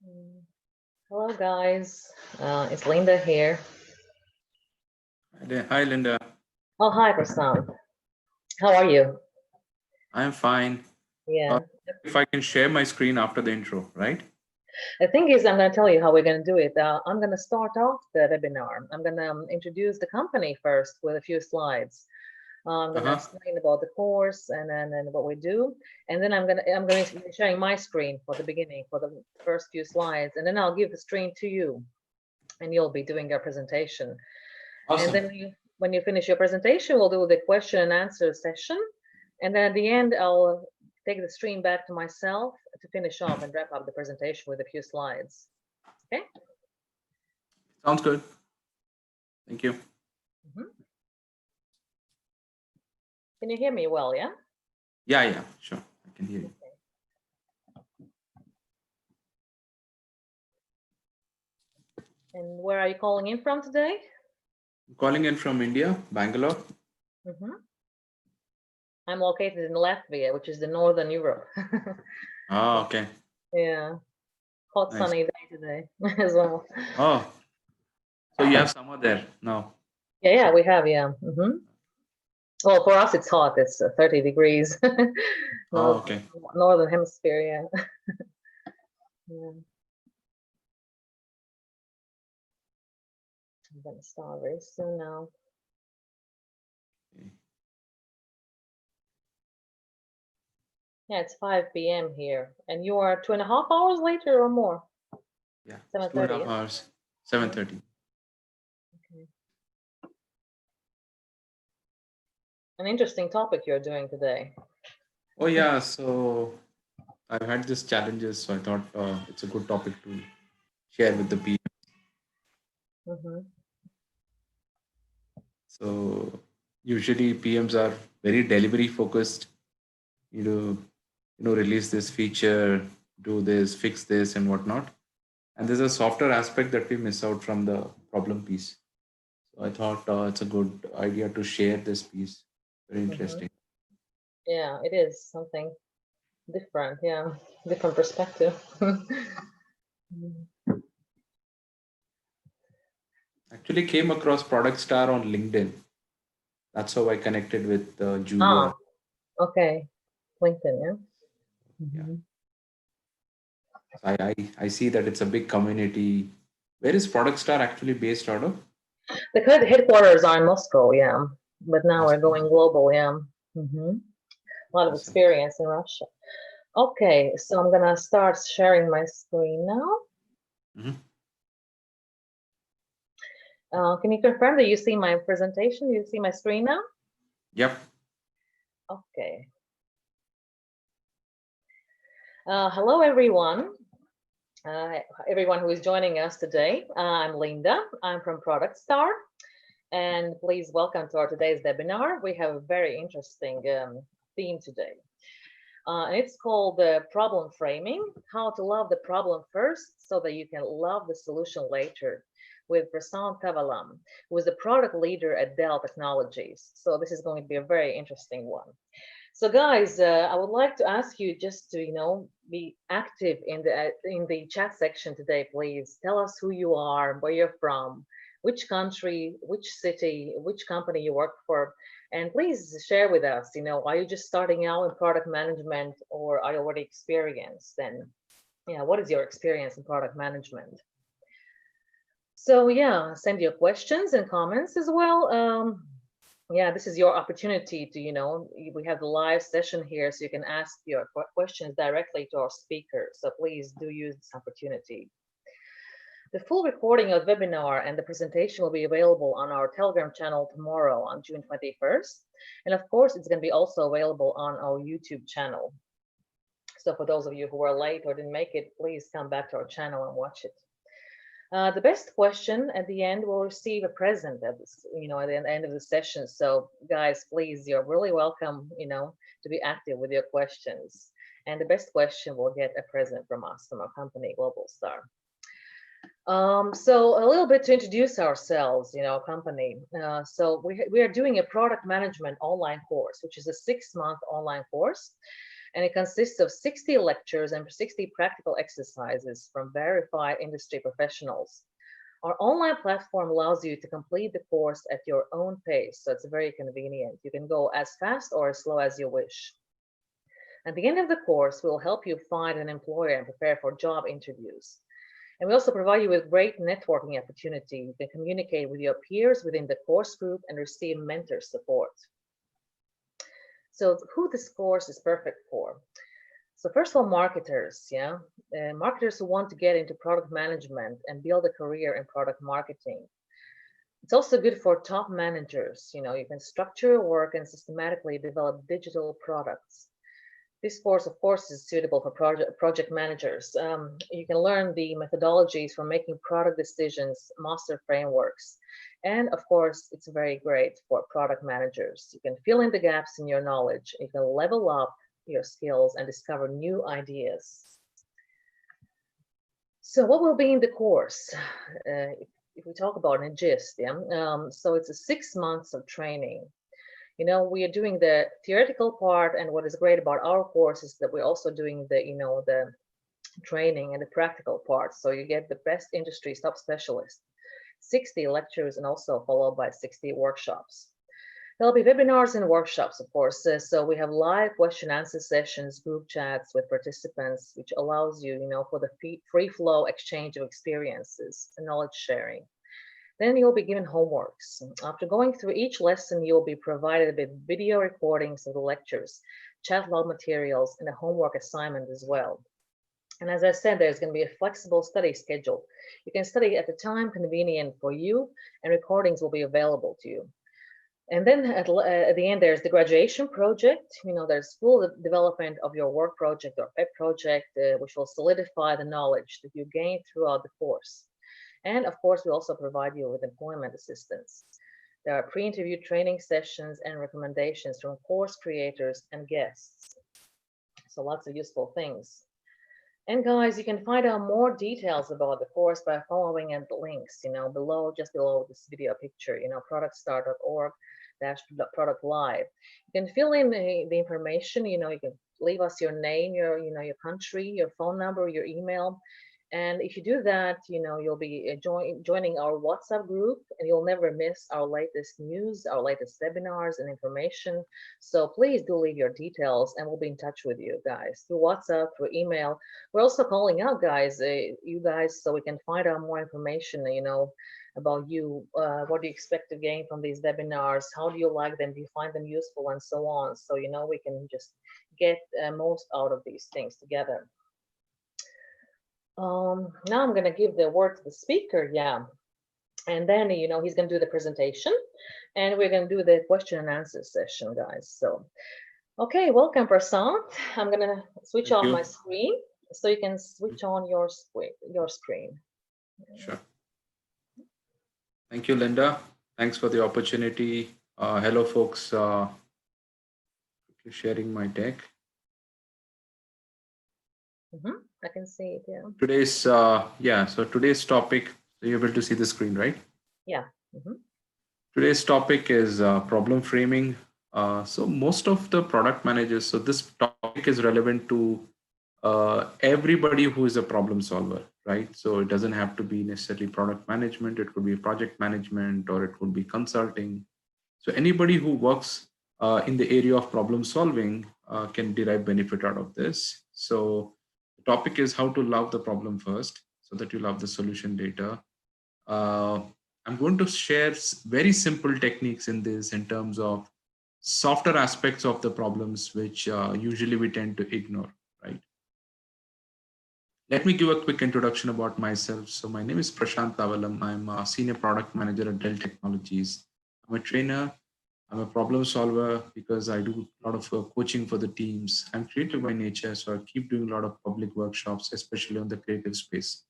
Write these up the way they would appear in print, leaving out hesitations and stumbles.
Mm. Hello, guys. It's Linda here. Hi, Linda. Oh, hi, Prasad. How are you? I'm fine. Uh, Yeah. if I can share my screen after the intro, right? The thing is, I'm going to tell you how we're going to do it. I'm going to start off the webinar. I'm going to introduce the company first with a few slides. I'm going to Uh-huh. explain about the course and what we do, and then I'm going to be sharing my screen for the beginning for the first few slides, and then I'll give the screen to you, and you'll be doing your presentation. And Awesome. then when you finish your presentation, we'll do the question and answer session. And then at the end, I'll take the stream back to myself to finish off and wrap up the presentation with a few slides. Okay? Sounds good. Thank you. Mhm. Can you hear me well, yeah? Yeah, sure. I can hear you. And where are you calling in from today? I'm calling in from India, Bangalore. Hmm. I'm located in Latvia, which is the Northern Europe. Oh, okay. Yeah, hot Nice. sunny day today as well. Oh, so you have summer there now. Yeah, we have, yeah. Well, for us, it's hot. It's 30 degrees. Oh, North, okay. Northern Hemisphere, yeah. Yeah. I'm gonna start very soon now. Okay. Yeah, it's 5 p.m. here, and you are 2.5 hours later or more. Yeah, it's Seven two and a thirty. half Yeah. hours. Mhm. 7:30. Okay. An interesting topic you're doing today. Oh, yeah. So I've had these challenges, so I thought it's a good topic to share with the Mhm. people. Mhm. So usually PMs are very delivery focused. You know, release this feature, do this, fix this, and whatnot. And there's a softer aspect that we miss out from the problem piece. So I thought it's a good idea to share this piece. Very Mhm. interesting. Yeah, it is something different. Yeah, different perspective. Mhm. Actually, came across Product Star on LinkedIn. That's how I connected with Ah, Julia. okay. LinkedIn. Yeah. Yeah, Mhm. so I see that it's a big community. Where is Product Star actually based out of? The headquarters are in Moscow. Yeah, but now we're Moscow. going global. Yeah. A lot of Awesome. experience in Russia. Okay, so I'm gonna start sharing my screen now. Mhm. Can you confirm that you see my presentation? You see my screen now? Yep. Okay. Hello, everyone. Everyone who is joining us today. I'm Linda. I'm from Product Star. And please welcome to our today's webinar. We have a very interesting theme today. And it's called problem framing, how to love the problem first so that you can love the solution later, with Prasant Tavalam, who is the product leader at Dell Technologies. So this is going to be a very interesting one. So guys, I would like to ask you just to, be active in the chat section today, please. Tell us who you are, where you're from, which country, which city, which company you work for, and please share with us, are you just starting out in product management or are you already experienced? And yeah, what is your experience in product management? So yeah, send your questions and comments as well. Yeah, this is your opportunity to, we have the live session here, so you can ask your questions directly to our speaker. So please do use this opportunity. The full recording of the webinar and the presentation will be available on our Telegram channel tomorrow on June 21st. And of course, it's going to be also available on our YouTube channel. So for those of you who are late or didn't make it, please come back to our channel and watch it. The best question at the end will receive a present at this, at the end of the session. So guys, please, you're really welcome, to be active with your questions. And the best question will get a present from us, from our company, Global Star. So a little bit to introduce ourselves, company. So we are doing a product management online course, which is a 6-month online course. And it consists of 60 lectures and 60 practical exercises from verified industry professionals. Our online platform allows you to complete the course at your own pace, so it's very convenient. You can go as fast or as slow as you wish. At the end of the course, we'll help you find an employer and prepare for job interviews. And we also provide you with great networking opportunity. You can communicate with your peers within the course group and receive mentor support. So who this course is perfect for? So first of all, marketers, marketers who want to get into product management and build a career in product marketing. It's also good for top managers. You can structure your work and systematically develop digital products. This course, of course, is suitable for project managers. You can learn the methodologies for making product decisions, master frameworks. And of course, it's very great for product managers. You can fill in the gaps in your knowledge. You can level up your skills and discover new ideas. So what will be in the course? If we talk about in a gist, so it's 6 months of training. We are doing the theoretical part, and what is great about our course is that we're also doing the training and the practical part. So you get the best industry top specialists, 60 lectures, and also followed by 60 workshops. There'll be webinars and workshops, of course. So we have live question answer sessions, group chats with participants, which allows you, for the free flow exchange of experiences and knowledge sharing. Then you'll be given homeworks. After going through each lesson, you'll be provided with video recordings of the lectures, chat log materials, and a homework assignment as well. And as I said, there's going to be a flexible study schedule. You can study at the time convenient for you, and recordings will be available to you. And then at the end, there's the graduation project. There's full development of your work project or pet project, which will solidify the knowledge that you gain throughout the course. And of course, we also provide you with employment assistance. There are pre-interview training sessions and recommendations from course creators and guests. So lots of useful things. And guys, you can find out more details about the course by following the links, just below this video picture, productstar.org/product live. You can fill in the information, you can leave us your name, your country, your phone number, your email. And if you do that, you'll be joining our WhatsApp group, and you'll never miss our latest news, our latest webinars and information. So please do leave your details, and we'll be in touch with you guys through WhatsApp, through email. We're also calling out you guys, so we can find out more information, about you. What do you expect to gain from these webinars? How do you like them? Do you find them useful, and so on? So, we can just get most out of these things together. Now I'm going to give the word to the speaker, and then he's going to do the presentation, and we're going to do the question and answer session, guys. So okay, welcome, Prashant. I'm going to switch off my screen so you can switch on your screen. Sure. Thank you, Linda. Thanks for the opportunity. Hello, folks. Sharing my deck. I can see it, Today's so today's topic, so you're able to see the screen, right? Yeah. Today's topic is problem framing. So most of the product managers, so this topic is relevant to everybody who is a problem solver, right? So it doesn't have to be necessarily product management. It could be project management, or it could be consulting. So anybody who works in the area of problem solving can derive benefit out of this. So the topic is how to love the problem first, so that you love the solution later. I'm going to share very simple techniques in this, in terms of softer aspects of the problems, which usually we tend to ignore, right? Let me give a quick introduction about myself. So my name is Prashant Tavalam. I'm a senior product manager at Dell Technologies. I'm a trainer. I'm a problem solver because I do a lot of coaching for the teams. I'm creative by nature, so I keep doing a lot of public workshops, especially on the creative space.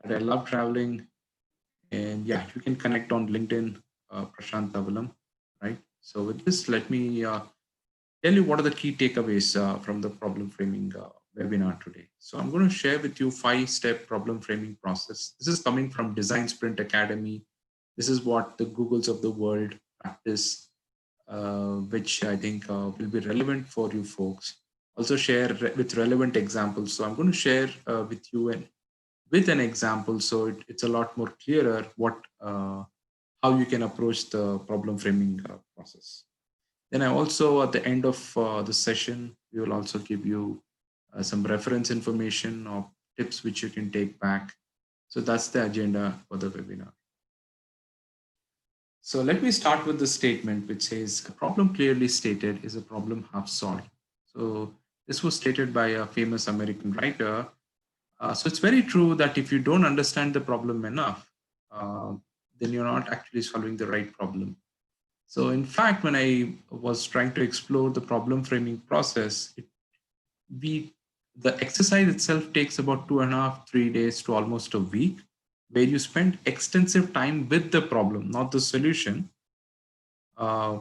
And I love traveling. And you can connect on LinkedIn, Prashant Tavalam, right? So with this, let me tell you what are the key takeaways from the problem framing webinar today. So I'm going to share with you 5-step problem framing process. This is coming from Design Sprint Academy. This is what the Googles of the world practice, which I think will be relevant for you folks. also share with relevant examples. So I'm going to share with you with an example, so it's a lot more clearer how you can approach the problem framing process. Then I also, at the end of the session, we will also give you some reference information or tips which you can take back. So that's the agenda for the webinar. So let me start with the statement which says a problem clearly stated is a problem half solved. So this was stated by a famous American writer. So it's very true that if you don't understand the problem enough, then you're not actually solving the right problem. So in fact, when I was trying to explore the problem framing process, the exercise itself takes about 2.5, 3 days to almost a week, where you spend extensive time with the problem, not the solution. Uh,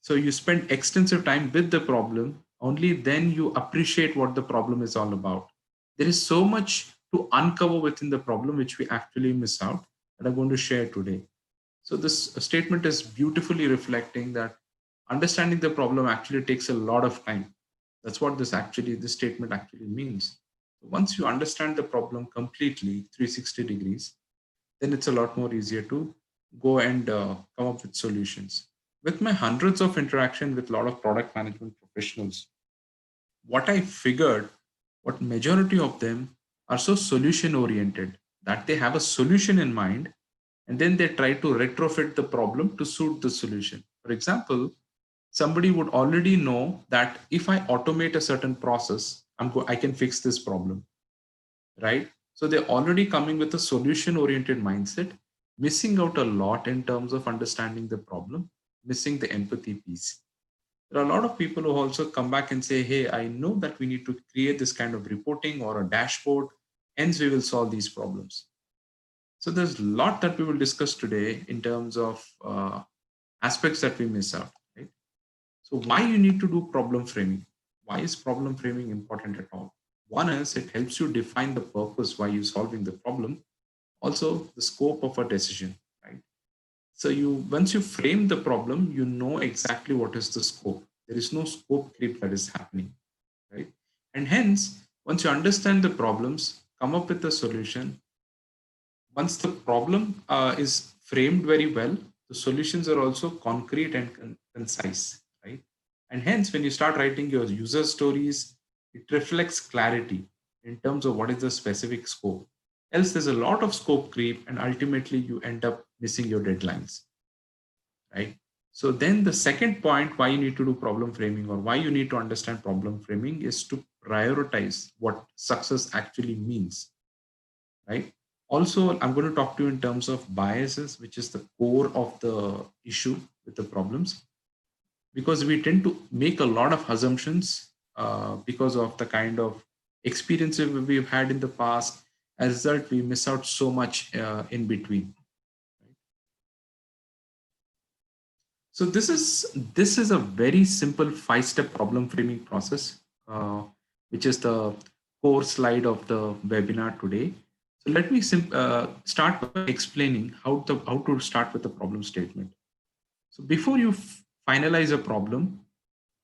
so you spend extensive time with the problem, only then you appreciate what the problem is all about. There is so much to uncover within the problem which we actually miss out, that I'm going to share today. So this statement is beautifully reflecting that understanding the problem actually takes a lot of time. That's what this statement actually means. Once you understand the problem completely, 360 degrees, then it's a lot more easier to go and come up with solutions. With my hundreds of interaction with a lot of product management professionals, what I figured, what majority of them are so solution oriented that they have a solution in mind and then they try to retrofit the problem to suit the solution. For example, somebody would already know that if I automate a certain process, I can fix this problem, right? So they're already coming with a solution oriented mindset, missing out a lot in terms of understanding the problem, missing the empathy piece. There are a lot of people who also come back and say, hey, I know that we need to create this kind of reporting or a dashboard, hence we will solve these problems. So there's a lot that we will discuss today in terms of aspects that we miss out, right? So why you need to do problem framing? Why is problem framing important at all? One is it helps you define the purpose why you're solving the problem, also the scope of a decision, right? So once you frame the problem, you know exactly what is the scope. There is no scope creep that is happening, right? And hence, once you understand the problems, come up with a solution. Once the problem is framed very well, the solutions are also concrete and concise, right? And hence, when you start writing your user stories, it reflects clarity in terms of what is the specific scope. Else, there's a lot of scope creep, and ultimately, you end up missing your deadlines, right? So then the second point why you need to do problem framing or why you need to understand problem framing is to prioritize what success actually means, right? Also, I'm going to talk to you in terms of biases, which is the core of the issue with the problems, because we tend to make a lot of assumptions because of the kind of experiences we've had in the past. As a result, we miss out so much in between. So this is a very simple 5-step problem framing process, which is the core slide of the webinar today. So let me start by explaining how to start with the problem statement. So before you finalize a problem,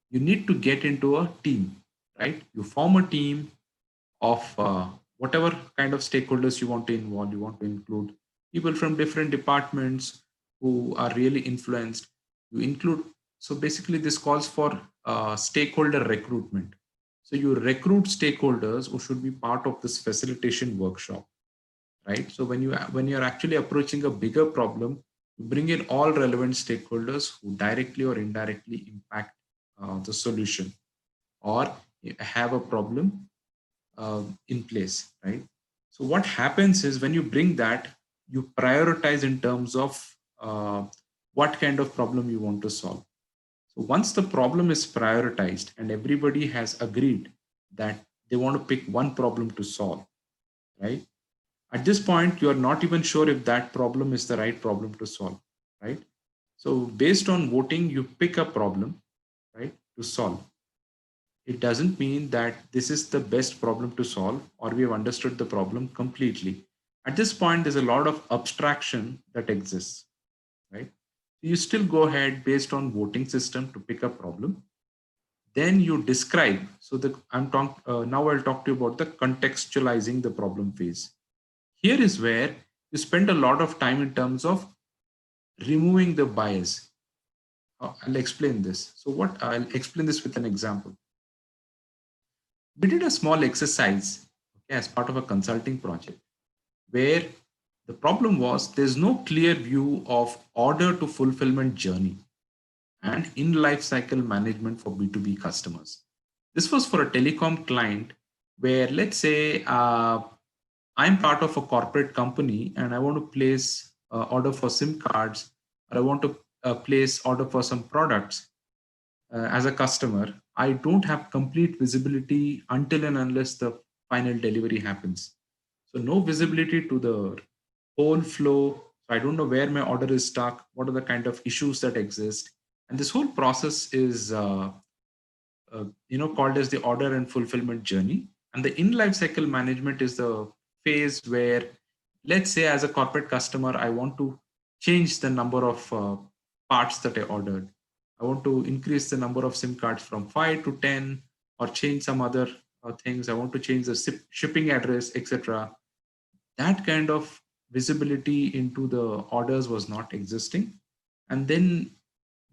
you need to get into a team, right? You form a team of whatever kind of stakeholders you want to involve. You want to include people from different departments who are really influenced. You include, so basically this calls for stakeholder recruitment. So you recruit stakeholders who should be part of this facilitation workshop, right? So when you're actually approaching a bigger problem, you bring in all relevant stakeholders who directly or indirectly impact the solution or have a problem in place, right? So what happens is when you bring that, you prioritize in terms of what kind of problem you want to solve. So once the problem is prioritized and everybody has agreed that they want to pick one problem to solve, right? At this point, you are not even sure if that problem is the right problem to solve, right? So based on voting, you pick a problem, right, to solve. It doesn't mean that this is the best problem to solve or we have understood the problem completely. At this point, there's a lot of abstraction that exists, right? You still go ahead based on voting system to pick a problem. Then you describe. So now I'll talk to you about the contextualizing the problem phase. Here is where you spend a lot of time in terms of removing the bias. I'll explain this. I'll explain this with an example. We did a small exercise, okay, as part of a consulting project where the problem was there's no clear view of order to fulfillment journey and in life cycle management for B2B customers. This was for a telecom client where, let's say, I'm part of a corporate company and I want to place order for SIM cards, or I want to place order for some products as a customer. I don't have complete visibility until and unless the final delivery happens. So no visibility to the whole flow. So I don't know where my order is stuck, what are the kind of issues that exist. And this whole process is called as the order and fulfillment journey. And the in life cycle management is the phase where, let's say, as a corporate customer, I want to change the number of parts that I ordered. I want to increase the number of SIM cards from 5 to 10, or change some other things. I want to change the shipping address, etc. That kind of visibility into the orders was not existing. And then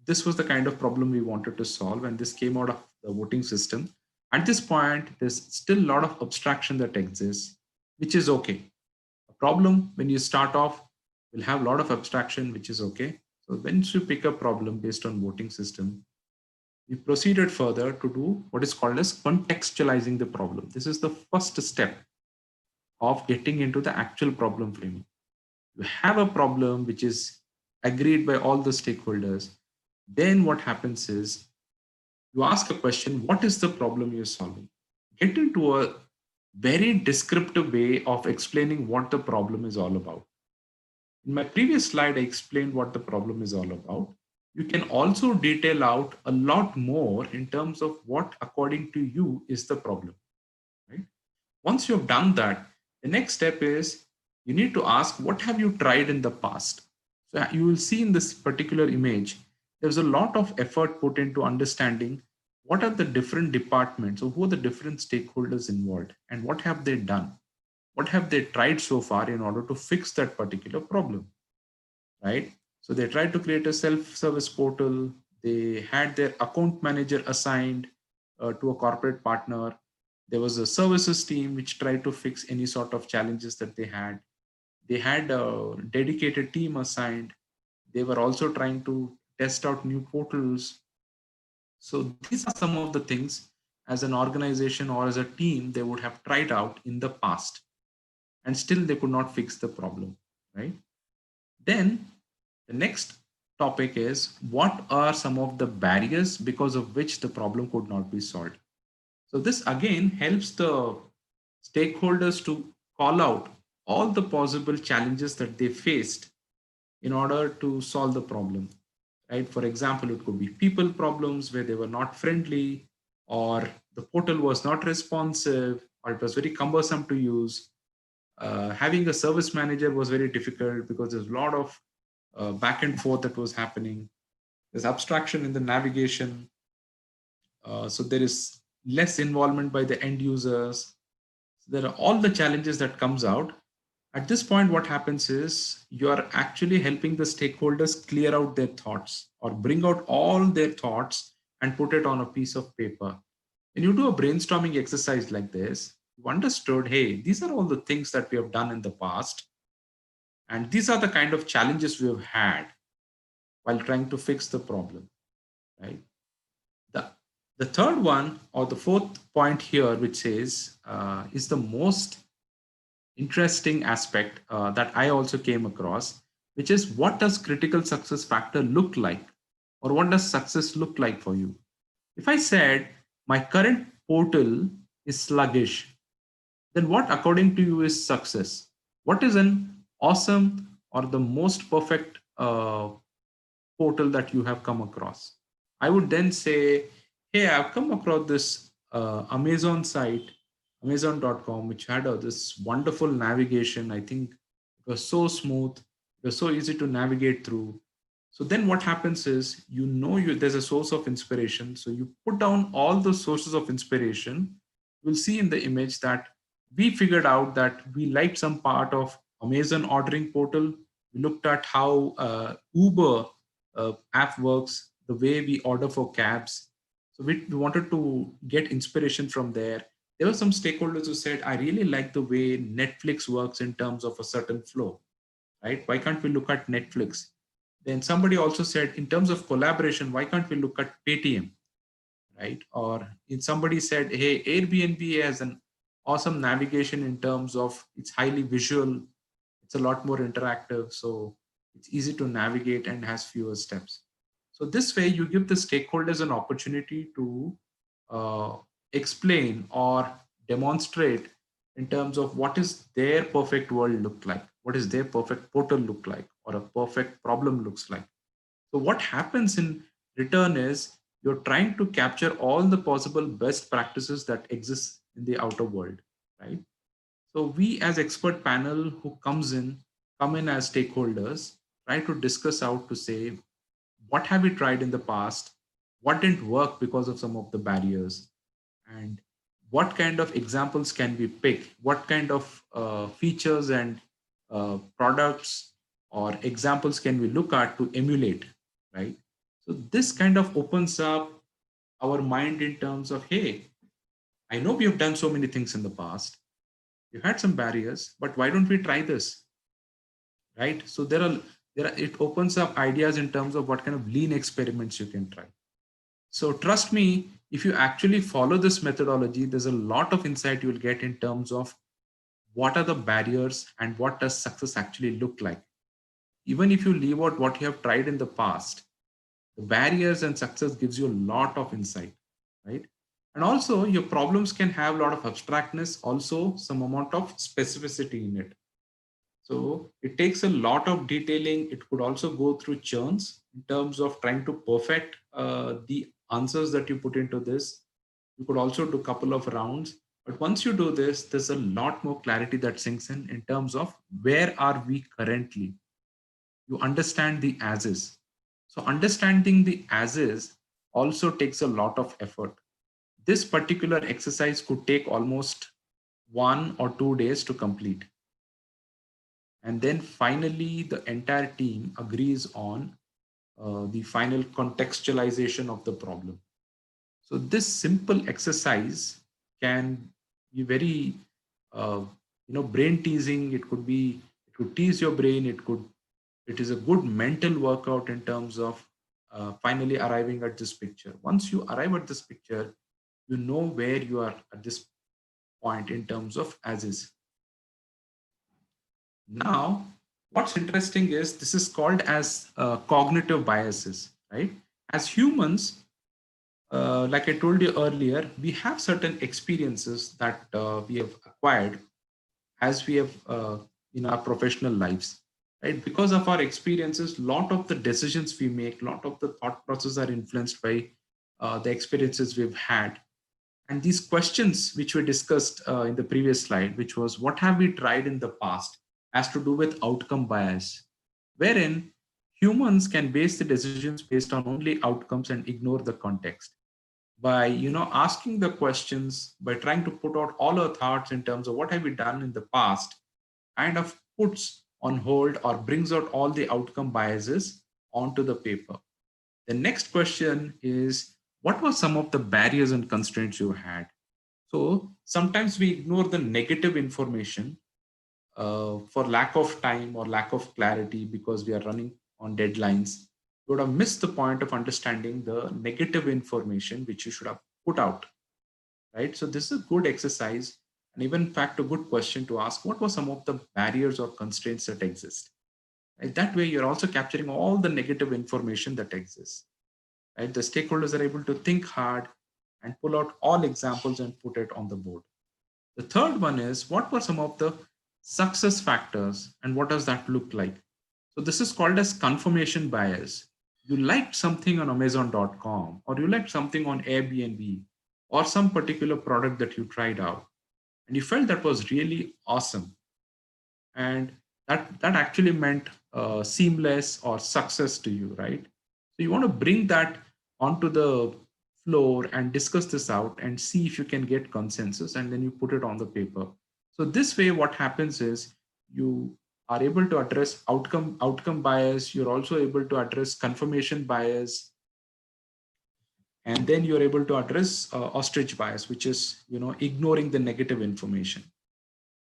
this was the kind of problem we wanted to solve, and this came out of the voting system. At this point, there's still a lot of abstraction that exists, which is okay. A problem when you start off will have a lot of abstraction, which is okay. So once you pick a problem based on voting system, we proceeded further to do what is called as contextualizing the problem. This is the first step of getting into the actual problem framing. You have a problem which is agreed by all the stakeholders. Then what happens is you ask a question, what is the problem you're solving? Get into a very descriptive way of explaining what the problem is all about. In my previous slide, I explained what the problem is all about. You can also detail out a lot more in terms of what, according to you, is the problem. Right? Once you've done that, the next step is you need to ask, what have you tried in the past? So you will see in this particular image, there's a lot of effort put into understanding what are the different departments or who are the different stakeholders involved and what have they done? What have they tried so far in order to fix that particular problem, right? So they tried to create a self-service portal. They had their account manager assigned to a corporate partner. There was a services team which tried to fix any sort of challenges that they had. They had a dedicated team assigned. They were also trying to test out new portals. So these are some of the things as an organization or as a team they would have tried out in the past, and still they could not fix the problem, right? Then the next topic is, what are some of the barriers because of which the problem could not be solved? So this again helps the stakeholders to call out all the possible challenges that they faced in order to solve the problem, right? For example, it could be people problems where they were not friendly, or the portal was not responsive, or it was very cumbersome to use. Having a service manager was very difficult because there's a lot of back and forth that was happening. There's abstraction in the navigation. So there is less involvement by the end users. There are all the challenges that comes out. At this point, what happens is you are actually helping the stakeholders clear out their thoughts or bring out all their thoughts and put it on a piece of paper. When you do a brainstorming exercise like this, you understood, hey, these are all the things that we have done in the past. And these are the kind of challenges we have had while trying to fix the problem, right? The, the third one, or the fourth point here, which says is the most interesting aspect that I also came across, which is, what does critical success factor look like? Or what does success look like for you? If I said my current portal is sluggish, then what, according to you, is success? What is an awesome or the most perfect portal that you have come across? I would then say, hey, I've come across this Amazon site, Amazon.com, which had this wonderful navigation. I think it was so smooth, it was so easy to navigate through. So then what happens is, there's a source of inspiration. So you put down all the sources of inspiration. You'll see in the image that we figured out that we liked some part of Amazon ordering portal. We looked at how Uber app works, the way we order for cabs. So we wanted to get inspiration from there. There were some stakeholders who said, I really like the way Netflix works in terms of a certain flow, right? Why can't we look at Netflix? Then somebody also said, in terms of collaboration, why can't we look at Paytm, right? Or in somebody said, hey, Airbnb has an awesome navigation in terms of it's highly visual, it's a lot more interactive, so it's easy to navigate and has fewer steps. So this way, you give the stakeholders an opportunity to uh, explain or demonstrate in terms of what is their perfect world look like, what is their perfect portal look like, or a perfect problem looks like. So what happens in return is you're trying to capture all the possible best practices that exist in the outer world, right? So we as expert panel who come in as stakeholders, try to discuss out to say, what have we tried in the past? What didn't work because of some of the barriers? And what kind of examples can we pick? What kind of features and products or examples can we look at to emulate, right? So this kind of opens up our mind in terms of, hey, I know we have done so many things in the past. We've had some barriers, but why don't we try this, right? So it opens up ideas in terms of what kind of lean experiments you can try. So trust me, if you actually follow this methodology, there's a lot of insight you'll get in terms of what are the barriers and what does success actually look like. Even if you leave out what you have tried in the past, the barriers and success gives you a lot of insight, right? And also your problems can have a lot of abstractness, also some amount of specificity in it. So it takes a lot of detailing. It could also go through churns in terms of trying to perfect the answers that you put into this. You could also do a couple of rounds. But once you do this, there's a lot more clarity that sinks in terms of where are we currently. You understand the as is. So understanding the as is also takes a lot of effort. This particular exercise could take almost 1 or 2 days to complete. And then finally, the entire team agrees on the final contextualization of the problem. So this simple exercise can be very, brain teasing. It could tease your brain. It is a good mental workout in terms of finally arriving at this picture. Once you arrive at this picture, you know where you are at this point in terms of as is. Now, what's interesting is this is called as cognitive biases, right? As humans, like I told you earlier, we have certain experiences that we have acquired as we have in our professional lives, right? Because of our experiences, lot of the decisions we make, lot of the thought process are influenced by the experiences we've had. And these questions, which we discussed in the previous slide, which was what have we tried in the past, has to do with outcome bias, wherein humans can base the decisions based on only outcomes and ignore the context. By asking the questions, by trying to put out all our thoughts in terms of what have we done in the past, kind of puts on hold or brings out all the outcome biases onto the paper. The next question is, what were some of the barriers and constraints you had? So sometimes we ignore the negative information for lack of time or lack of clarity because we are running on deadlines. You would have missed the point of understanding the negative information which you should have put out, right? So this is a good exercise, and even in fact a good question to ask, what were some of the barriers or constraints that exist? Right? That way you're also capturing all the negative information that exists. Right? The stakeholders are able to think hard and pull out all examples and put it on the board. The third one is, what were some of the success factors and what does that look like? So this is called as confirmation bias. You liked something on Amazon.com, or you liked something on Airbnb, or some particular product that you tried out, and you felt that was really awesome. And that actually meant seamless or success to you, right? So you want to bring that onto the floor and discuss this out and see if you can get consensus, and then you put it on the paper. So this way, what happens is you are able to address outcome bias. You're also able to address confirmation bias, and then you're able to address ostrich bias, which is ignoring the negative information,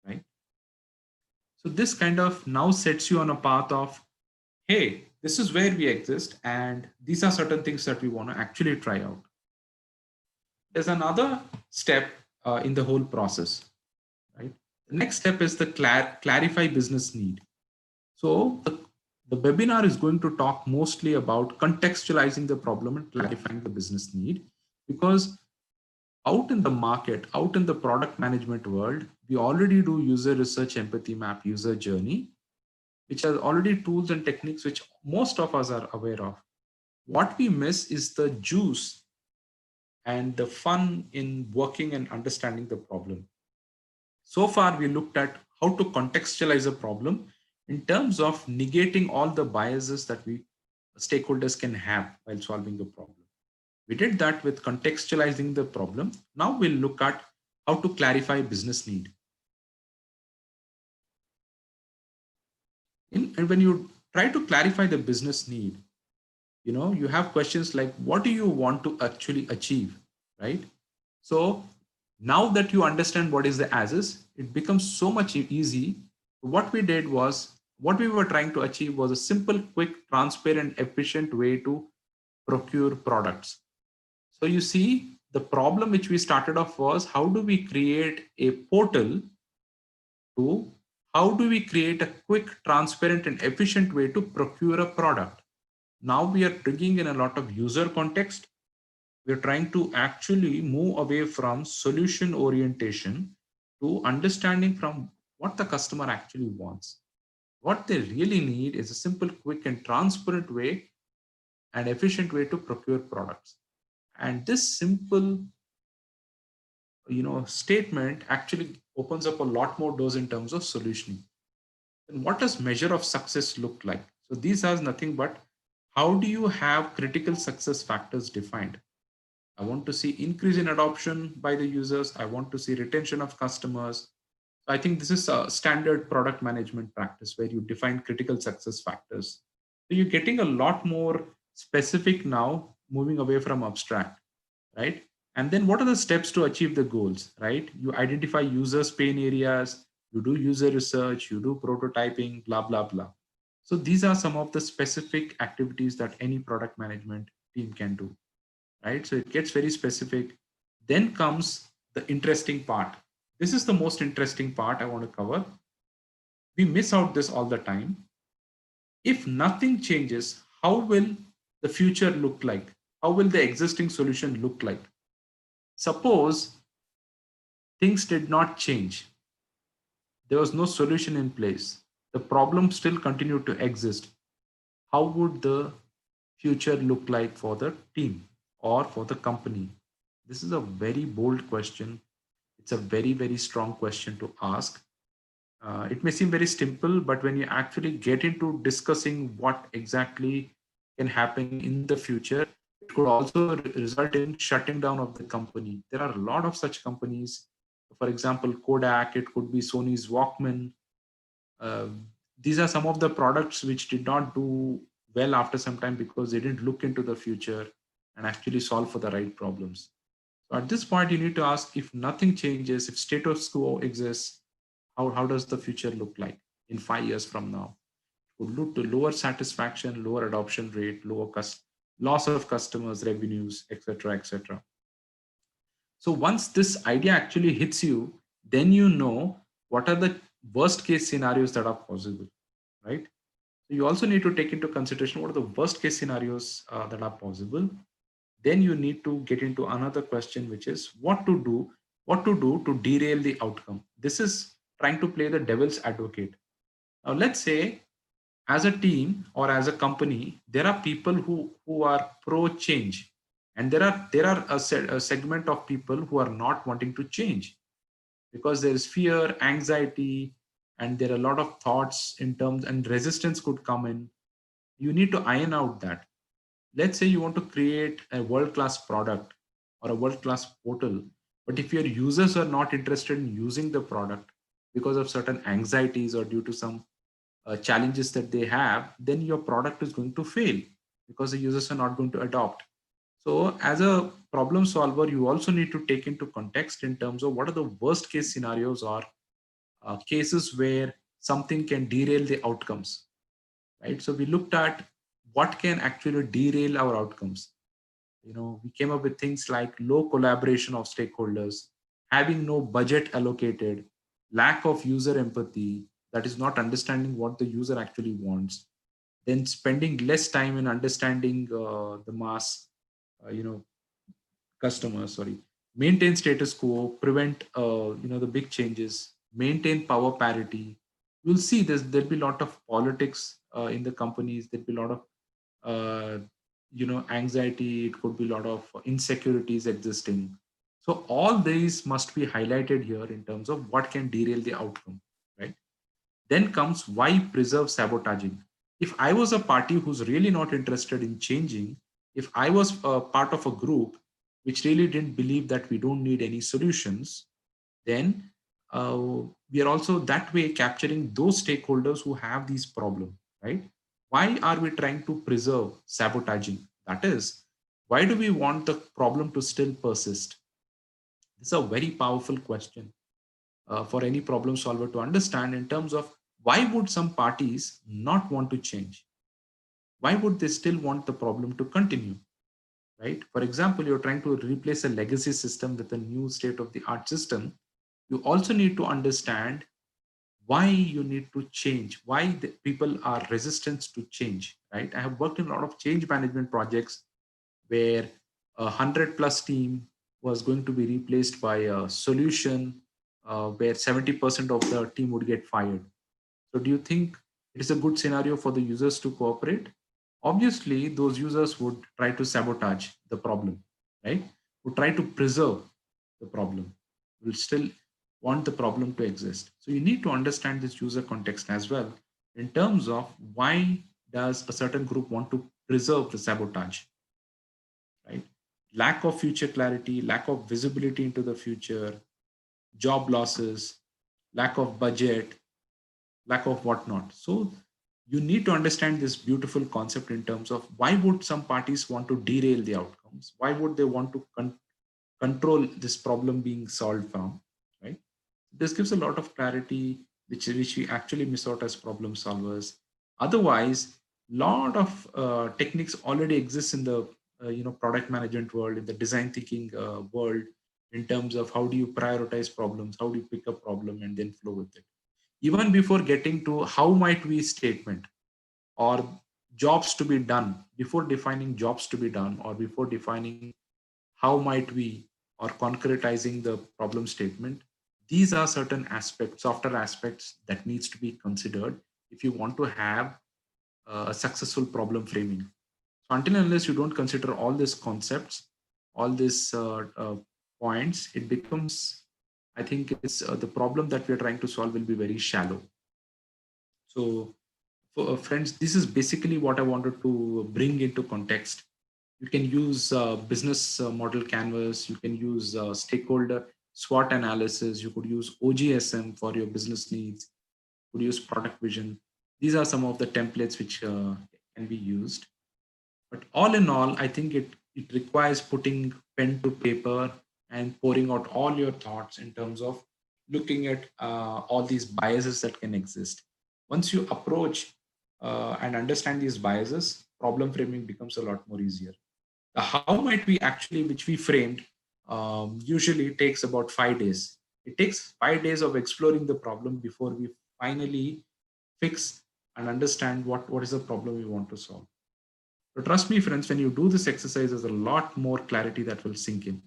right? So this kind of now sets you on a path of, hey, this is where we exist, and these are certain things that we want to actually try out. There's another step in the whole process, right? The next step is the clarify business need. So the webinar is going to talk mostly about contextualizing the problem and clarifying the business need, because out in the market, out in the product management world, we already do user research, empathy map, user journey, which are already tools and techniques which most of us are aware of. What we miss is the juice and the fun in working and understanding the problem. So far, we looked at how to contextualize a problem in terms of negating all the biases that we stakeholders can have while solving the problem. We did that with contextualizing the problem. Now we'll look at how to clarify business need. And when you try to clarify the business need, you have questions like, what do you want to actually achieve, right? So now that you understand what is the as is, it becomes so much easy. What we did was, what we were trying to achieve was a simple, quick, transparent, efficient way to procure products. So you see, the problem which we started off was, how do we create a portal to, how do we create a quick, transparent, and efficient way to procure a product? Now we are bringing in a lot of user context. We're trying to actually move away from solution orientation to understanding from what the customer actually wants. What they really need is a simple, quick, and transparent way and efficient way to procure products. And this simple statement actually opens up a lot more doors in terms of solutioning. And what does measure of success look like? So these are nothing but, how do you have critical success factors defined? I want to see increase in adoption by the users. I want to see retention of customers. So I think this is a standard product management practice where you define critical success factors. So you're getting a lot more specific now, moving away from abstract, right? And then what are the steps to achieve the goals, right? You identify users' pain areas, you do user research, you do prototyping, blah, blah, blah. So these are some of the specific activities that any product management team can do, right? So it gets very specific. Then comes the interesting part. This is the most interesting part I want to cover. We miss out this all the time. If nothing changes, how will the future look like? How will the existing solution look like? Suppose things did not change. There was no solution in place. The problem still continued to exist. How would the future look like for the team or for the company? This is a very bold question. It's a very, very strong question to ask. It may seem very simple, but when you actually get into discussing what exactly can happen in the future, it could also result in shutting down of the company. There are a lot of such companies. For example, Kodak, it could be Sony's Walkman. Uh, these are some of the products which did not do well after some time because they didn't look into the future and actually solve for the right problems. So at this point, you need to ask, if nothing changes, if status quo exists, how does the future look like in 5 years from now? It would look to lower satisfaction, lower adoption rate, loss of customers, revenues, etc., etc. So once this idea actually hits you, then you know what are the worst case scenarios that are possible, right? So you also need to take into consideration what are the worst case scenarios that are possible. Then you need to get into another question, which is what to do to derail the outcome. This is trying to play the devil's advocate. Now let's say, as a team or as a company, there are people who are pro change, and there are a segment of people who are not wanting to change because there is fear, anxiety, and there are a lot of thoughts in terms, and resistance could come in. You need to iron out that. Let's say you want to create a world class product or a world class portal, but if your users are not interested in using the product because of certain anxieties or due to some challenges that they have, then your product is going to fail because the users are not going to adopt. So, as a problem solver, you also need to take into context in terms of what are the worst case scenarios or cases where something can derail the outcomes, right? So, we looked at what can actually derail our outcomes. We came up with things like low collaboration of stakeholders, having no budget allocated, lack of user empathy, that is not understanding what the user actually wants, then spending less time in understanding the mass, you know customers, sorry, maintain status quo, prevent the big changes, maintain power parity. You'll see there'll be a lot of politics in the companies. There'll be a lot of anxiety. It could be a lot of insecurities existing. So all these must be highlighted here in terms of what can derail the outcome, right? Then comes why preserve sabotaging. If I was a party who's really not interested in changing, if I was a part of a group which really didn't believe that we don't need any solutions, then we are also that way capturing those stakeholders who have these problems, right? Why are we trying to preserve sabotaging? That is, why do we want the problem to still persist? This is a very powerful question for any problem solver to understand in terms of why would some parties not want to change? Why would they still want the problem to continue? Right? For example, you're trying to replace a legacy system with a new state of the art system. You also need to understand why you need to change, why the people are resistant to change, right? I have worked in a lot of change management projects where 100+ team was going to be replaced by a solution where 70% of the team would get fired. So do you think it is a good scenario for the users to cooperate? Obviously, those users would try to sabotage the problem, right? Would try to preserve the problem, will still want the problem to exist. So you need to understand this user context as well in terms of why does a certain group want to preserve the sabotage, right? Lack of future clarity, lack of visibility into the future, job losses, lack of budget, lack of whatnot. So you need to understand this beautiful concept in terms of why would some parties want to derail the outcomes? Why would they want to control this problem being solved from, right? This gives a lot of clarity, which we actually miss out as problem solvers. Otherwise, lot of techniques already exist in the product management world, in the design thinking world, in terms of how do you prioritize problems, how do you pick a problem and then flow with it. Even before getting to how might we statement or jobs to be done, before defining jobs to be done or before defining how might we or concretizing the problem statement, these are certain aspects, softer aspects that needs to be considered if you want to have a successful problem framing. So until and unless you don't consider all these concepts, all these points, it becomes, I think it's the problem that we're trying to solve will be very shallow. So for friends, this is basically what I wanted to bring into context. You can use business model canvas, you can use stakeholder SWOT analysis, you could use OGSM for your business needs, you could use product vision. These are some of the templates which can be used. But all in all, I think it requires putting pen to paper and pouring out all your thoughts in terms of looking at all these biases that can exist. Once you approach and understand these biases, problem framing becomes a lot more easier. The how might we actually, which we framed, usually takes about 5 days. It takes 5 days of exploring the problem before we finally fix and understand what is the problem we want to solve. So trust me, friends, when you do this exercise, there's a lot more clarity that will sink in,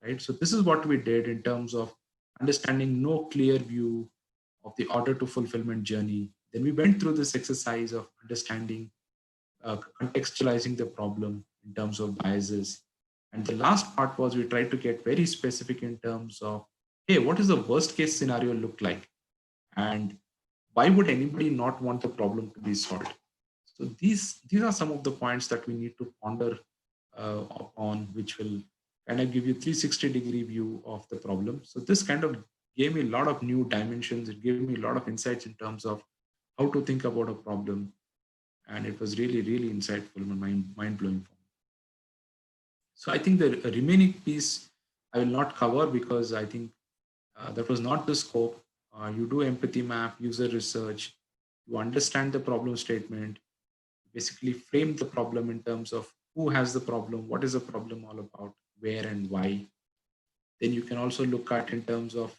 right? So this is what we did in terms of understanding no clear view of the order to fulfillment journey. Then we went through this exercise of understanding, contextualizing the problem in terms of biases. And the last part was we tried to get very specific in terms of, hey, what is the worst case scenario look like? And why would anybody not want the problem to be solved? So these are some of the points that we need to ponder upon, which will kind of give you 360-degree view of the problem. So this kind of gave me a lot of new dimensions. It gave me a lot of insights in terms of how to think about a problem. And it was really, really insightful and mind-blowing for me. So I think the remaining piece I will not cover because I think that was not the scope. You do empathy map, user research, you understand the problem statement, basically frame the problem in terms of who has the problem, what is the problem all about, where and why. Then you can also look at in terms of,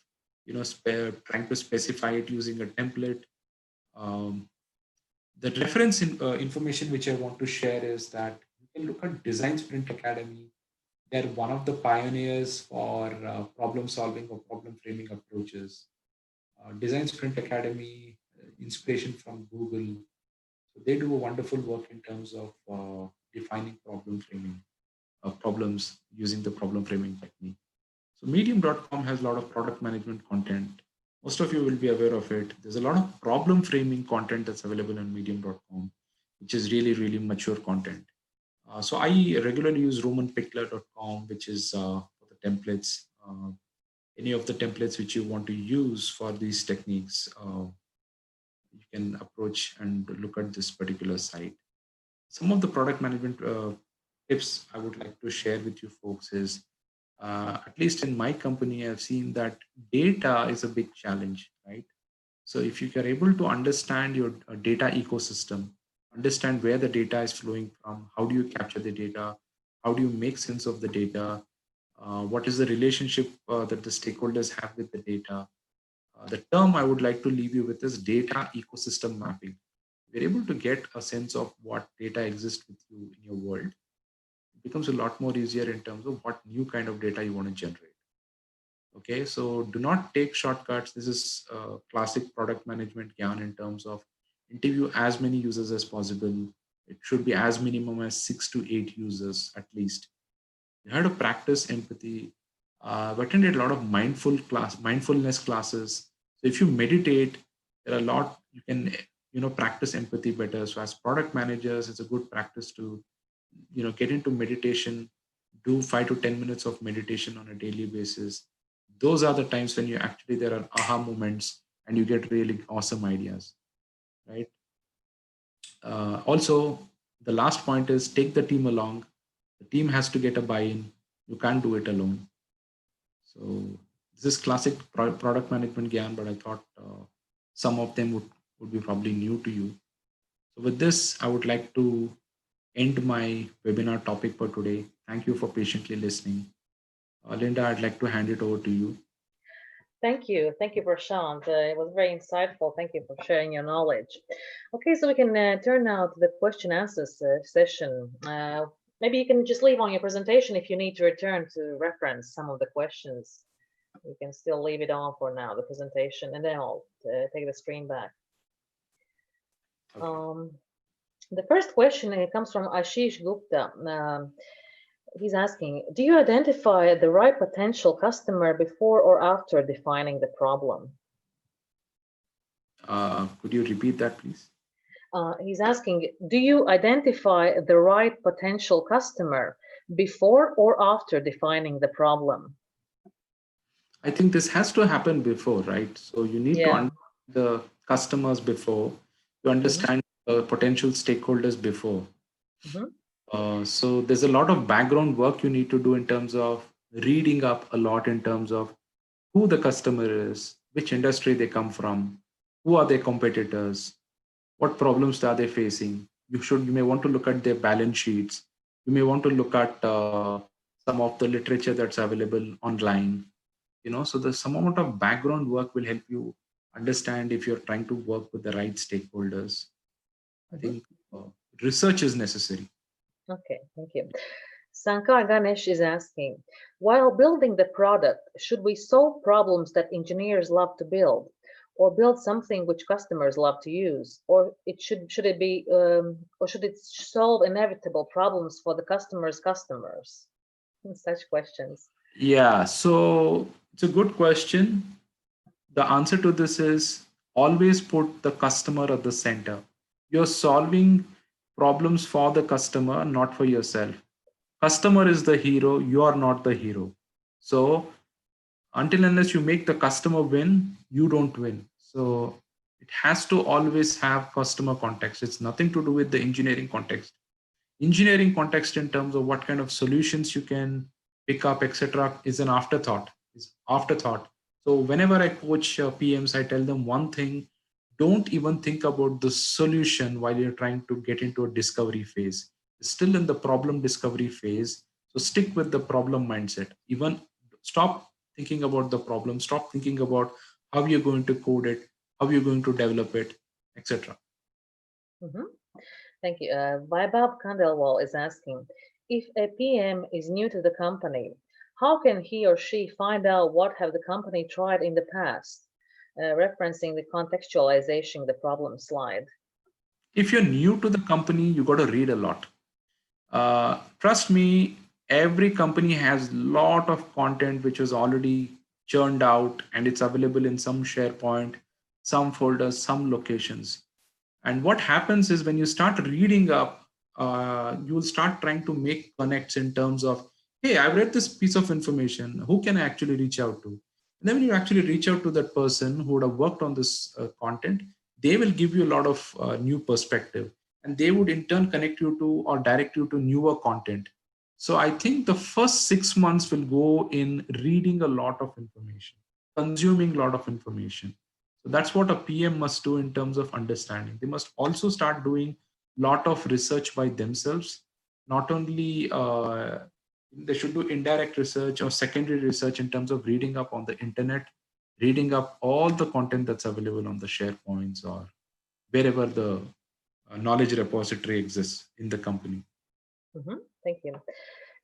trying to specify it using a template. The reference information which I want to share is that you can look at Design Sprint Academy. They're one of the pioneers for problem solving or problem framing approaches. Design Sprint Academy, inspiration from Google. So they do a wonderful work in terms of defining problem framing, problems using the problem framing technique. So medium.com has a lot of product management content. Most of you will be aware of it. There's a lot of problem framing content that's available on medium.com, which is really, really mature content. So I regularly use romanpickler.com, which is for the templates. Any of the templates which you want to use for these techniques, you can approach and look at this particular site. Some of the product management tips I would like to share with you folks is, at least in my company, I've seen that data is a big challenge, right? So if you are able to understand your data ecosystem, understand where the data is flowing from, how do you capture the data, how do you make sense of the data, what is the relationship that the stakeholders have with the data. The term I would like to leave you with is data ecosystem mapping. We're able to get a sense of what data exists with you in your world. It becomes a lot more easier in terms of what new kind of data you want to generate. Okay, so do not take shortcuts. This is classic product management gyan in terms of interview as many users as possible. It should be as minimum as 6 to 8 users at least. You have to practice empathy. I've attended a lot of mindfulness classes. So if you meditate, there are a lot you can practice empathy better. So as product managers, it's a good practice to get into meditation, do 5 to 10 minutes of meditation on a daily basis. Those are the times when you actually there are aha moments and you get really awesome ideas, right? Also, the last point is take the team along. The team has to get a buy-in. You can't do it alone. So this is classic product management gyan, but I thought some of them would be probably new to you. So with this, I would like to end my webinar topic for today. Thank you for patiently listening. Linda, I'd like to hand it over to you. Thank you. Thank you, Prashant. It was very insightful. Thank you for sharing your knowledge. Okay, so we can turn now to the question answers session. Maybe you can just leave on your presentation if you need to return to reference some of the questions. You can still leave it on for now, the presentation, and then I'll take the screen back. Okay. The first question comes from Ashish Gupta. He's asking, do you identify the right potential customer before or after defining the problem? Could you repeat that, please? He's asking, do you identify the right potential customer before or after defining the problem? I think this has to happen before, right? So you need to understand the customers before, you understand potential stakeholders before. So there's a lot of background work you need to do in terms of reading up a lot in terms of who the customer is, which industry they come from, who are their competitors, what problems are they facing. You may want to look at their balance sheets. You may want to look at some of the literature that's available online. So there's some amount of background work will help you understand if you're trying to work with the right stakeholders. I think research is necessary. Okay, thank you. Sankar Ganesh is asking, while building the product, should we solve problems that engineers love to build, or build something which customers love to use, or should it solve inevitable problems for the customer's customers? Such questions. Yeah, so it's a good question. The answer to this is always put the customer at the center. You're solving problems for the customer, not for yourself. Customer is the hero, you are not the hero. So until unless you make the customer win, you don't win. So it has to always have customer context. It's nothing to do with the engineering context. Engineering context in terms of what kind of solutions you can pick up, etc., is an afterthought. Is afterthought. So whenever I coach PMs, I tell them one thing: don't even think about the solution while you're trying to get into a discovery phase. Still in the problem discovery phase. So stick with the problem mindset. Even stop thinking about the problem. Stop thinking about how you're going to code it, how you're going to develop it, etc. Mhm. Thank you. Vaibhav Khandelwal is asking, if a PM is new to the company, how can he or she find out what have the company tried in the past? Referencing the contextualization, the problem slide. If you're new to the company, you got to read a lot. Trust me, every company has lot of content which was already churned out and it's available in some SharePoint, some folders, some locations. And what happens is when you start reading up, you'll start trying to make connects in terms of, hey, I've read this piece of information. Who can I actually reach out to? And then when you actually reach out to that person who would have worked on this content, they will give you a lot of new perspective, and they would in turn connect you to or direct you to newer content. So I think the first 6 months will go in reading a lot of information, consuming a lot of information. So that's what a PM must do in terms of understanding. They must also start doing a lot of research by themselves. Not only they should do indirect research or secondary research in terms of reading up on the internet, reading up all the content that's available on the SharePoints or wherever the knowledge repository exists in the company. Thank you.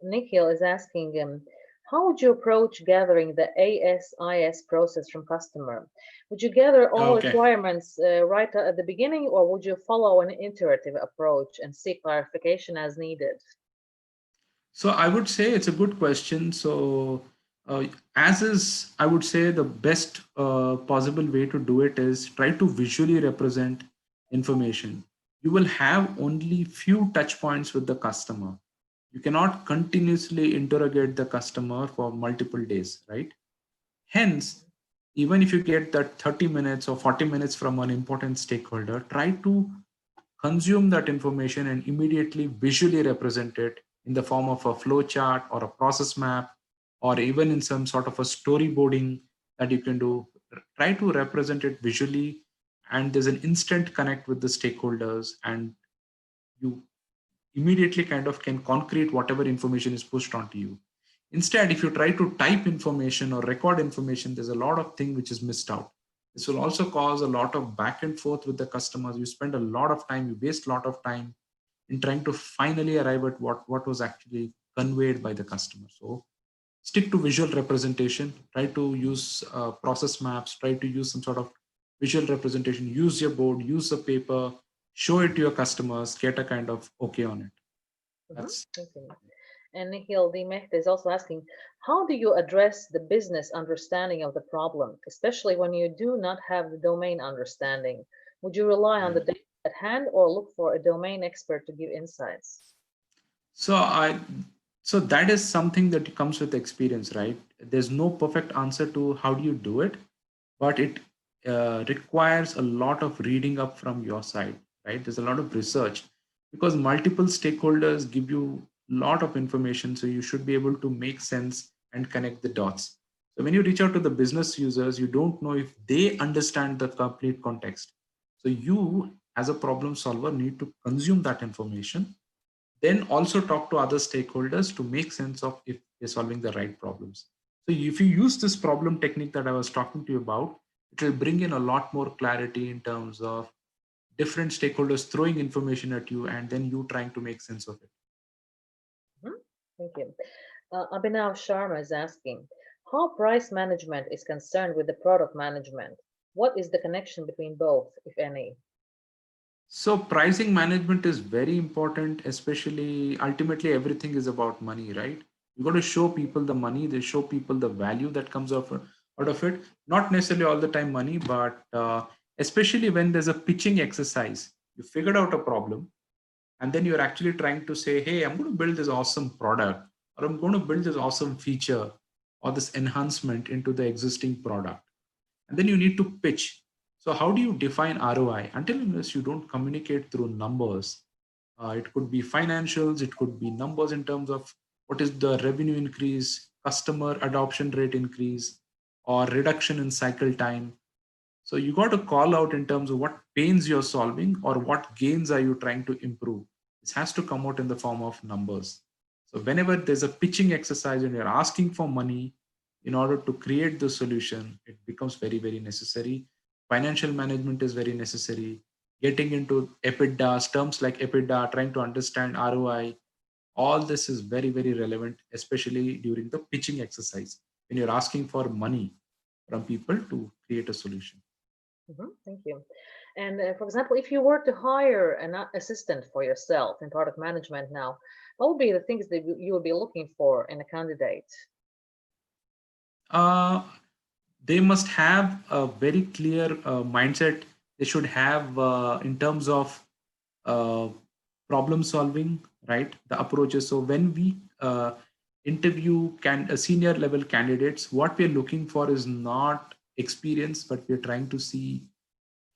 Nikhil is asking, how would you approach gathering the ASIS process from customer? Would you gather all Okay. requirements right at the beginning, or would you follow an iterative approach and seek clarification as needed? So I would say it's a good question. So as is, I would say the best possible way to do it is try to visually represent information. You will have only few touch points with the customer. You cannot continuously interrogate the customer for multiple days, right? Hence, even if you get that 30 minutes or 40 minutes from an important stakeholder, try to consume that information and immediately visually represent it in the form of a flow chart or a process map, or even in some sort of a storyboarding that you can do. Try to represent it visually, and there's an instant connect with the stakeholders, and you immediately kind of can concrete whatever information is pushed onto you. Instead, if you try to type information or record information, there's a lot of thing which is missed out. This will also cause a lot of back and forth with the customers. You spend a lot of time, you waste a lot of time in trying to finally arrive at what was actually conveyed by the customer. So stick to visual representation, try to use process maps, try to use some sort of visual representation, use your board, use a paper, show it to your customers, get a kind of okay on it. That's Thank you. And Nikhil Dimech is also asking, how do you address the business understanding of the problem, especially when you do not have the domain understanding? Would you rely on yeah. the data at hand or look for a domain expert to give insights? So I so that is something that comes with experience, right? There's no perfect answer to how do you do it, but it requires a lot of reading up from your side, right? There's a lot of research because multiple stakeholders give you a lot of information, so you should be able to make sense and connect the dots. So when you reach out to the business users, you don't know if they understand the complete context. So you, as a problem solver, need to consume that information, then also talk to other stakeholders to make sense of if they're solving the right problems. So if you use this problem technique that I was talking to you about, it will bring in a lot more clarity in terms of different stakeholders throwing information at you and then you trying to make sense of it. Mhm. Thank you. Abhinav Sharma is asking, how price management is concerned with the product management? What is the connection between both, if any? So pricing management is very important, especially ultimately everything is about money, right? You got to show people the money, they show people the value that comes out of it. Not necessarily all the time money, but especially when there's a pitching exercise. You figured out a problem, and then you're actually trying to say, hey, I'm going to build this awesome product, or I'm going to build this awesome feature or this enhancement into the existing product. And then you need to pitch. So how do you define ROI? Until unless you don't communicate through numbers, it could be financials, it could be numbers in terms of what is the revenue increase, customer adoption rate increase, or reduction in cycle time. So you got to call out in terms of what pains you're solving or what gains are you trying to improve. This has to come out in the form of numbers. So whenever there's a pitching exercise and you're asking for money in order to create the solution, it becomes very, very necessary. Financial management is very necessary. Getting into EBITDA, terms like EBITDA, trying to understand ROI, all this is very, very relevant, especially during the pitching exercise when you're asking for money from people to create a solution. Thank you. And for example, if you were to hire an assistant for yourself in product management now, what would be the things that you would be looking for in a candidate? Uh, they must have a very clear mindset. They should have in terms of uh, problem solving, right? The approaches. So when we interview senior level candidates, what we're looking for is not experience, but we're trying to see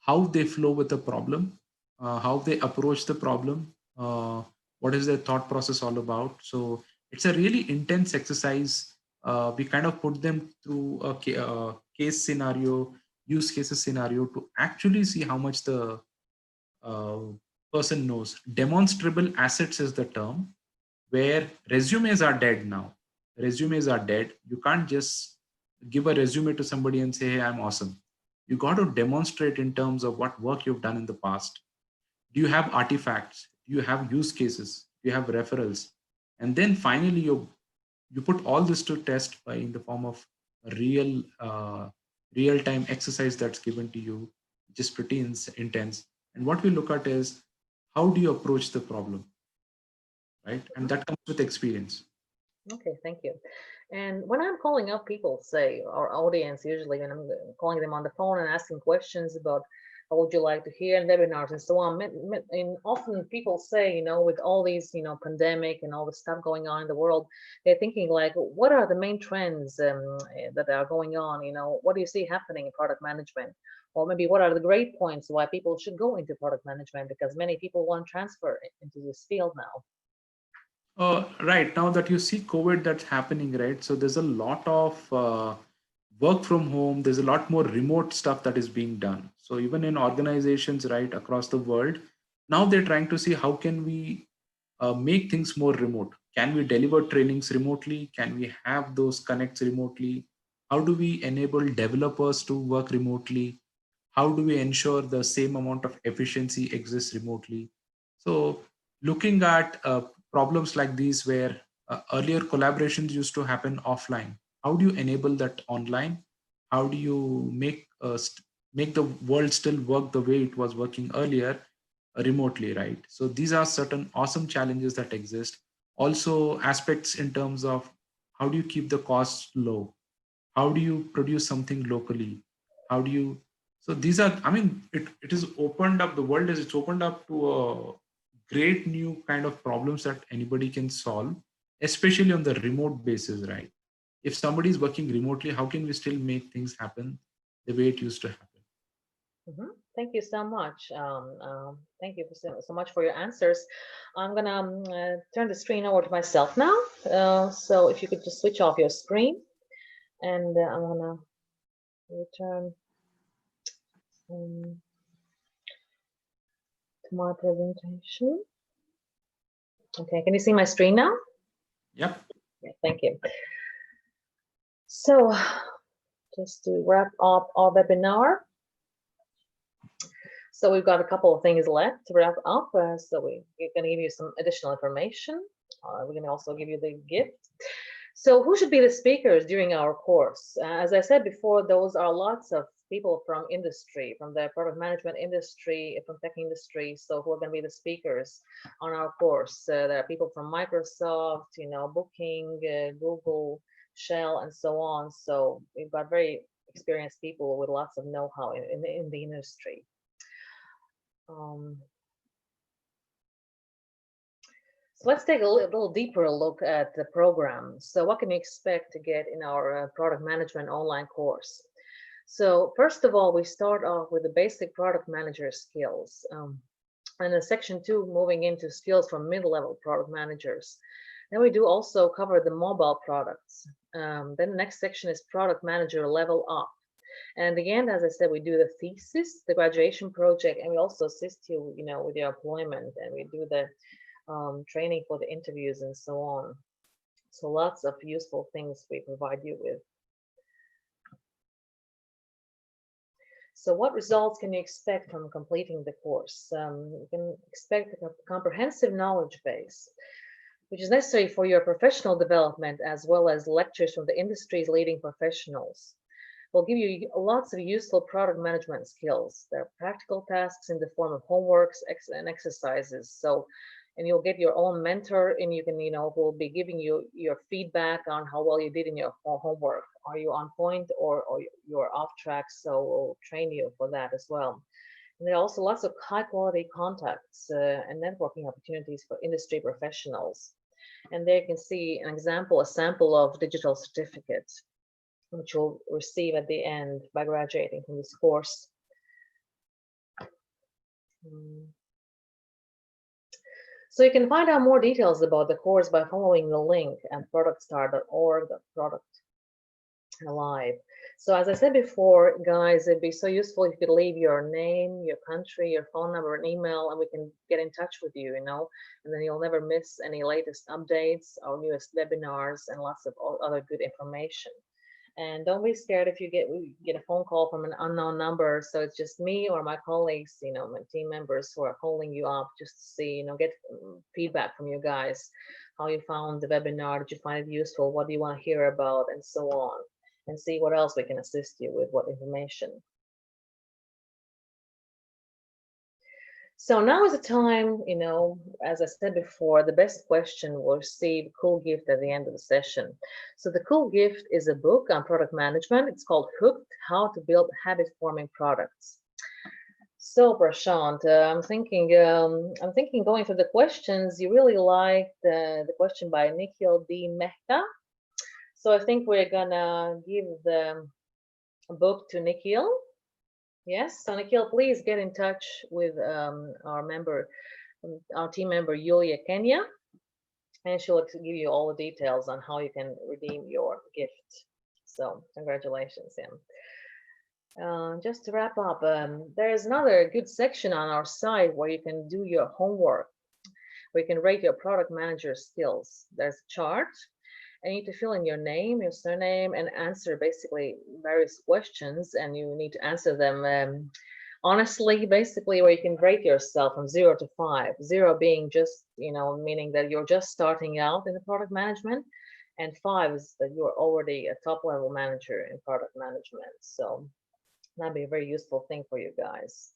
how they flow with the problem, how they approach the problem, what is their thought process all about. So it's a really intense exercise. We kind of put them through a case scenario, use cases scenario to actually see how much the uh, person knows. Demonstrable assets is the term where resumes are dead now. Resumes are dead. You can't just give a resume to somebody and say, hey, I'm awesome. You got to demonstrate in terms of what work you've done in the past. Do you have artifacts? Do you have use cases? Do you have referrals? And then finally, you put all this to test by in the form of a real time exercise that's given to you, which is pretty intense. And what we look at is how do you approach the problem, right? And that comes with experience. Okay, thank you. And when I'm calling up people, say our audience, usually when I'm calling them on the phone and asking questions about what would you like to hear in webinars and so on, and often people say, with all these, pandemic and all the stuff going on in the world, they're thinking like, what are the main trends that are going on? What do you see happening in product management? Or maybe what are the great points why people should go into product management? Because many people want to transfer into this field now. Right. Now that you see COVID that's happening, right? So there's a lot of work from home. There's a lot more remote stuff that is being done. So even in organizations, right, across the world, now they're trying to see how can we make things more remote. Can we deliver trainings remotely? Can we have those connects remotely? How do we enable developers to work remotely? How do we ensure the same amount of efficiency exists remotely? So looking at problems like these where earlier collaborations used to happen offline, how do you enable that online? How do you make the world still work the way it was working earlier remotely, right? So these are certain awesome challenges that exist. Also aspects in terms of how do you keep the costs low? How do you produce something locally? How do you, so these are, I mean, it is opened up, the world is, it's opened up to a great new kind of problems that anybody can solve, especially on the remote basis, right? If somebody is working remotely, how can we still make things happen the way it used to happen? Thank you so much. Thank you so much for your answers. I'm gonna turn the screen over to myself now. So if you could just switch off your screen, and I'm gonna return um, to my presentation. Okay, can you see my screen now? Yep. Yeah, thank you. So just to wrap up our webinar. So we've got a couple of things left to wrap up. So we're going to give you some additional information. We're going to also give you the gift. So who should be the speakers during our course? As I said before, those are lots of people from industry, from the product management industry, from tech industry. So who are going to be the speakers on our course? There are people from Microsoft, Booking, Google, Shell, and so on. So we've got very experienced people with lots of know-how in the industry. So let's take a little deeper look at the program. So what can you expect to get in our product management online course? So first of all, we start off with the basic product manager skills. And in section 2, moving into skills for mid-level product managers. Then we do also cover the mobile products. Then the next section is product manager level up. And again, as I said, we do the thesis, the graduation project, and we also assist you, with your employment, and we do the training for the interviews and so on. So lots of useful things we provide you with. So what results can you expect from completing the course? You can expect a comprehensive knowledge base, which is necessary for your professional development, as well as lectures from the industry's leading professionals. We'll give you lots of useful product management skills. There are practical tasks in the form of homeworks and exercises. And you'll get your own mentor, and you can, who'll be giving you your feedback on how well you did in your homework. Are you on point or you're off track? So we'll train you for that as well. And there are also lots of high quality contacts and networking opportunities for industry professionals. And there you can see an example, a sample of digital certificates, which you'll receive at the end by graduating from this course. So you can find out more details about the course by following the link at productstar.org/live. So as I said before, guys, it'd be so useful if you could leave your name, your country, your phone number, and email, and we can get in touch with you, and then you'll never miss any latest updates, our newest webinars, and lots of other good information. And don't be scared if you get a phone call from an unknown number. So it's just me or my colleagues, my team members who are calling you up just to see, get feedback from you guys, how you found the webinar, did you find it useful, what do you want to hear about, and so on, and see what else we can assist you with, what information. So now is the time, as I said before, the best question will receive a cool gift at the end of the session. So the cool gift is a book on product management. It's called Hooked: How to Build Habit-Forming Products. So Prashant, I'm thinking going through the questions. You really liked the question by Nikhil D. Mehta. So I think we're gonna give the book to Nikhil. Yes, so Nikhil, please get in touch with our team member, Yulia Kenya, and she'll give you all the details on how you can redeem your gift. So congratulations, Sam. Just to wrap up, there's another good section on our site where you can do your homework, where you can rate your product manager skills. There's a chart. And you need to fill in your name, your surname, and answer basically various questions, and you need to answer them honestly, basically, where you can rate yourself from 0 to 5. 0 being just, meaning that you're just starting out in the product management, and 5 is that you're already a top level manager in product management. So that'd be a very useful thing for you guys.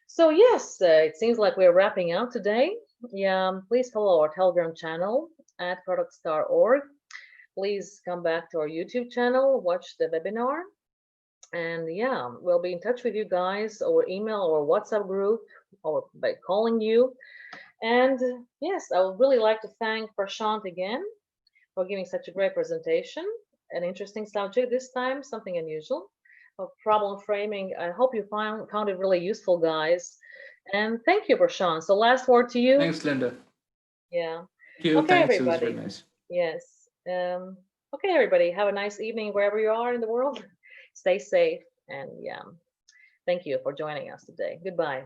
So yes, it seems like we're wrapping up today. Yeah, please follow our Telegram channel at productstar.org. Please come back to our YouTube channel, watch the webinar, and yeah, we'll be in touch with you guys over email or WhatsApp group or by calling you. And yes, I would really like to thank Prashant again for giving such a great presentation. An interesting subject this time, something unusual, of problem framing. I hope you found it really useful, guys. And thank you, Prashant. So last word to you. Thanks, Linda. Yeah. Thank you. Okay, Thanks. everybody. It was very nice. Yes. Okay, everybody. Have a nice evening wherever you are in the world. Stay safe. And yeah, thank you for joining us today. Goodbye.